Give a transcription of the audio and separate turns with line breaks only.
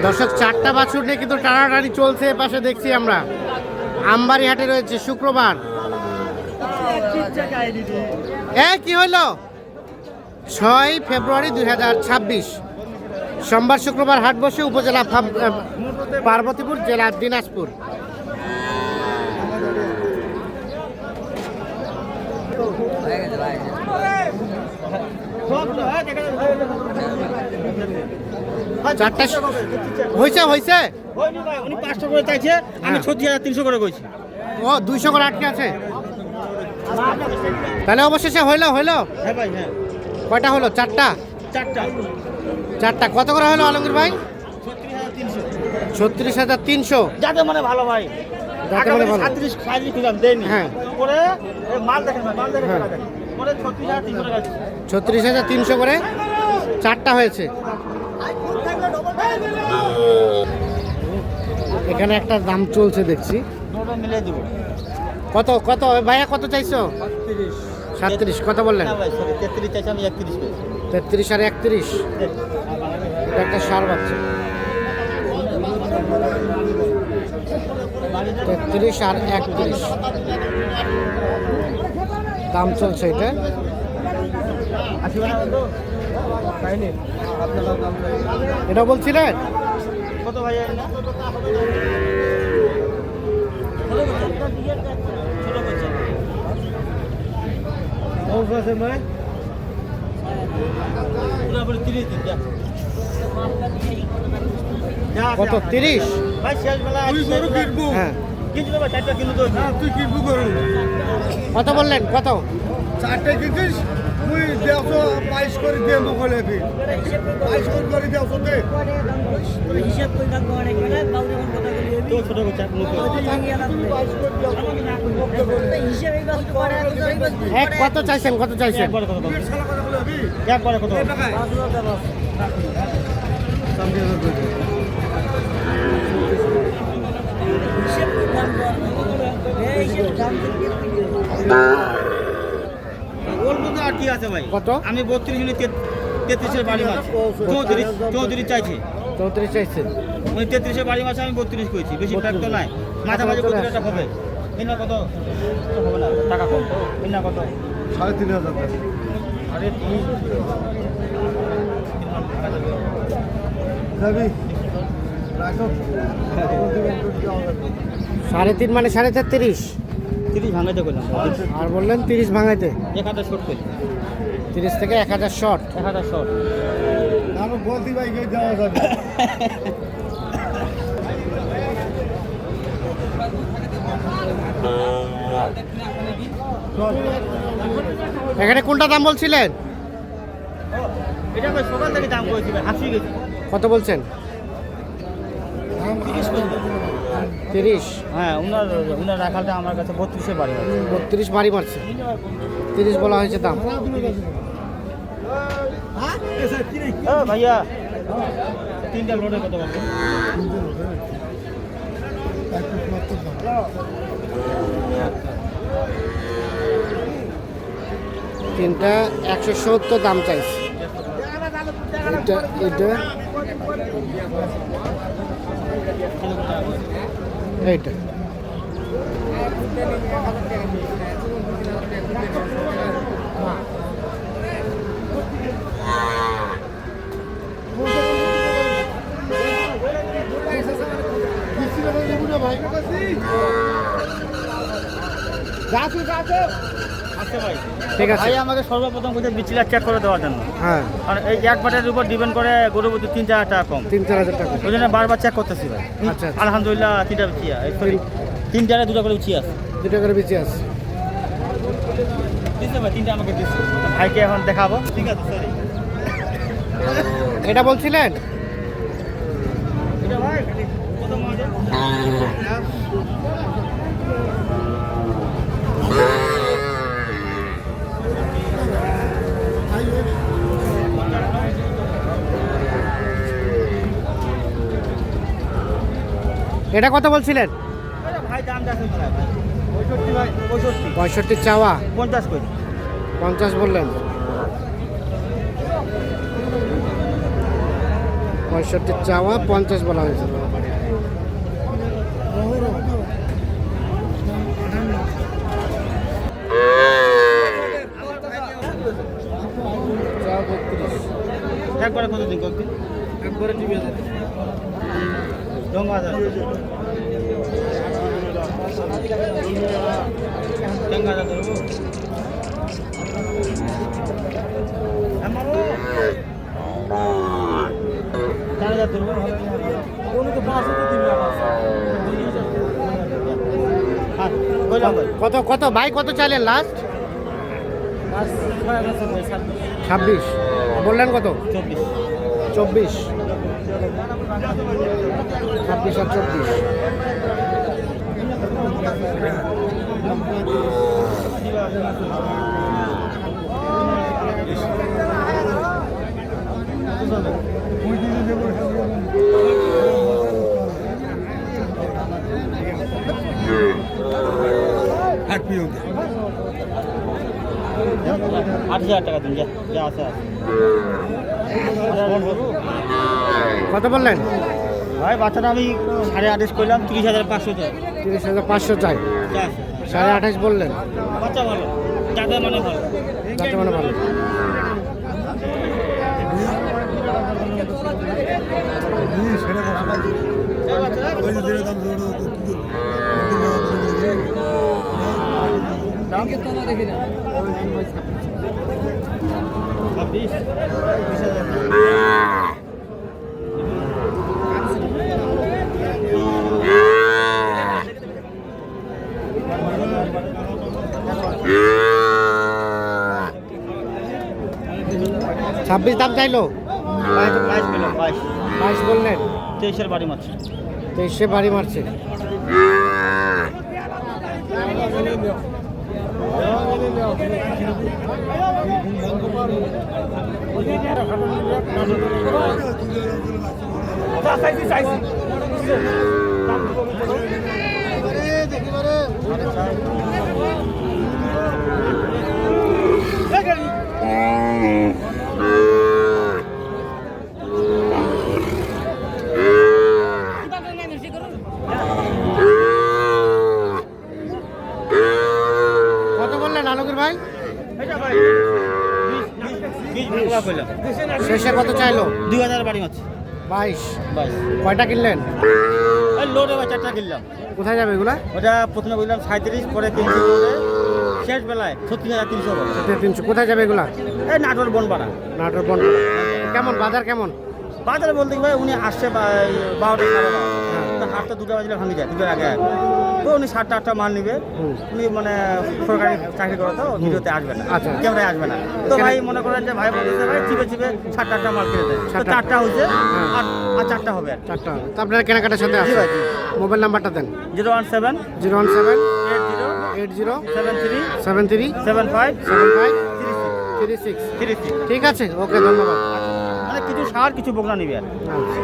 দর্শক 4টা বাছুর নিয়ে কিন্তু টানাটানি চলছে। পাশে দেখছি আমরা আমবাড়ি হাটে রয়েছে শুক্রবার। কি হলো 6 ফেব্রুয়ারি 2026 সোমবার শুক্রবার হাট বসে উপজেলা পার্বতীপুর জেলা দিনাজপুর। চারটা হয়েছে হয়েছে
উনি 500 করে চাইছে, আমি 36,300 করে কইছি।
ও 200 করে আটকে আছে, তাহলে অবশেষে হইলো।
হ্যাঁ ভাই, হ্যাঁ।
কয়টা হলো? চারটা। কত করে হলো আলমগীর ভাই? 36,300।
যাতে মানে ভালো ভাই,
যাতে মানে ভালো।
37 খুঁজাম দেয়নি।
হ্যাঁ,
পরে মাল দেখেন,
হ্যাঁ।
পরে 36,300 টাকা।
36,300 করে চারটা হয়েছে। এখানে একটা দাম চলছে দেখছি,
মিলে দেবো।
কত কত ভাইয়া কত চাইছো? 37। কত বললেন?
33 চাইছি, আমি 31 পেয়েছি।
33 আর 31। এটা একটা সার বাচ্চা। 33 আর 31 দাম চলছে এটা। এটা বলছিলেন
কত ভাই?
কত? 30।
ভাই শেষ বেলা
হ্যাঁ,
কিনবো ভাই, 4টা কিলো তো। তুই কিনবো করু।
কত বললেন? কত?
4টা কিনছিস তুই 22 করে দিয়ে মোবাইলে কি 22 করে দেও তো দে
হিসাব করে থাকবো অনেক বেলা বাউরে কোন কথা বলি
তো ছোট বাচ্চা
হিসাব এই বাস করে
এক কত চাইছেন? কত চাইছেন?
একবারে কত?
শালা কথা বলে আবি
একবারে কত? ওর মধ্যে আর কি আছে ভাই?
কত?
আমি 32 মিনিট 33 এর বাড়ি মাছ 34 চাইছি।
34 চাইছেন?
ওই 33 এর বাড়ি মাছ আমি 32 কইছি, বেশি ফ্যাক তো নাই। মাঝামাঝি কত টাকা হবে? এনা কত হবে না, টাকা কম। এনা কত?
3,500 টাকা
আরে তুমি
যাবি রাখো
3.5 মানে 33.5।
30 ভাঙাইতে কইলাম।
আর বললেন 30 ভাঙাইতে।
1000 শর্ট কই।
30 থেকে 1000 শর্ট।
1000 শর্ট।
আমি বলতি ভাই কে যাওয়া যাবে
এখানে কোনটা দাম বলছিলেন?
এটা ভাই সকাল থেকে দাম কইছি ভাই, হাসি গেছি।
কত বলছেন? 30।
হ্যাঁ, উনার রাখালটা আমার কাছে 32 এর বাড়ি আছে।
32 বাড়ি মারছে, 30 বলা হয়েছে দাম।
ও ভাইয়া, 3টা লোডে কত বলছো?
তিনটা 170 দাম চাইছে। এটা এইটা ঠিক আছে।
ভাই আমাকে সর্বপ্রথম কোথায় বিচিলা চেক করে দেওয়ার জন্য।
হ্যাঁ,
আর এই এক বাটের উপর ডিপেন্ড করে গরুর প্রতি 3-4 টাকা কম।
3-4 হাজার টাকা।
ওই জন্য বারবার চেক করতেছি ভাই।
আচ্ছা।
আলহামদুলিল্লাহ 3টা বিচিয়া, সরি 3টারে 2টা করে উচিয়ে আছে।
2টা করে বেঁচে আছে।
দিচ্ছে ভাই, 3টা আমাকে দিচ্ছে। ভাইকে এখন দেখাবো। ঠিক আছে, সরি।
এটা বলছিলেন?
এটা ভাই কত মাছ?
এটা কত বলছিলেন?
ভাই দাম দেখেন ভাই, 65 ভাই, 65
65 চাওয়া,
50 কই।
50 বললেন। 65 চাওয়া, 50 বলা হয়েছে। চাওয়া 32।
একবারে কত দিন কয়েকদিন
একবারে টিভি
ডঙ্গা হাজার ডঙ্গা হাজার ধরবো আমারও 4,000 ধরবো কোনো তো 500 দিবে
কত কত ভাই কত চাইলেন লাস্ট? 26 বললেন কত? 24 26 আর 24।
হাট পিও
8,000 টাকা দিন যা আছে
কত বললেন
ভাই? বাচ্চাটা আমি 28.5 করলাম, 30,500 চাই।
30,500 চাই,
যা আছে
28.5 বললেন।
বাচ্চা ভালো, যাতে মানে ভালো।
যাতে মানে ভালো। ছাব্বিশ দাম চাইলো, 22 বললেন।
23-এর বাড়ি মারছে।
23-এ বাড়ি মারছে। কত বললেন আলমগীর ভাই? শেষে কত চাইলো?
2,000 বাড়ি মারছে।
22।
22
কয়টা কিনলেন?
লোড এবার 4টা কিনলাম।
কোথায় যাবে এগুলা?
ওটা প্রথমে বললাম 37, পরে 300 করে, শেষ বেলায় 36,300 করে।
300। কোথায় যাবে এগুলা?
এই নাটোর বনপাড়া।
নাটোর বন। কেমন বাজার কেমন?
বাজারে বলতে কি ভাই, উনি আসছে 12টা 12:30, তো হাটটা 2টা বাজলে ভাঙি যায়, 2টার আগে আগে। তো উনি 7টা 8টা মাল নিবে। উনি মানে সরকারি চাকরি করে, তো ভিডিওতে আসবে না,
আচ্ছা।
ক্যামেরায় আসবে না। তো ভাই মনে করেন যে ভাই বলতেছে ভাই চিপে চিপে 7টা 8টা মাল কিনে দেয়, তো 4টা হচ্ছে আর 4টা হবে আর কি।
4টা। তো আপনার কেনাকাটার সাথে আছে?
জি ভাই, জি।
মোবাইল নাম্বারটা দেন।
017
017
80
80
73
73
75
75
36
36।
36।
ঠিক আছে, ওকে, ধন্যবাদ।
মানে কিছু সার কিছু বকনা নিবে আর।
আচ্ছা।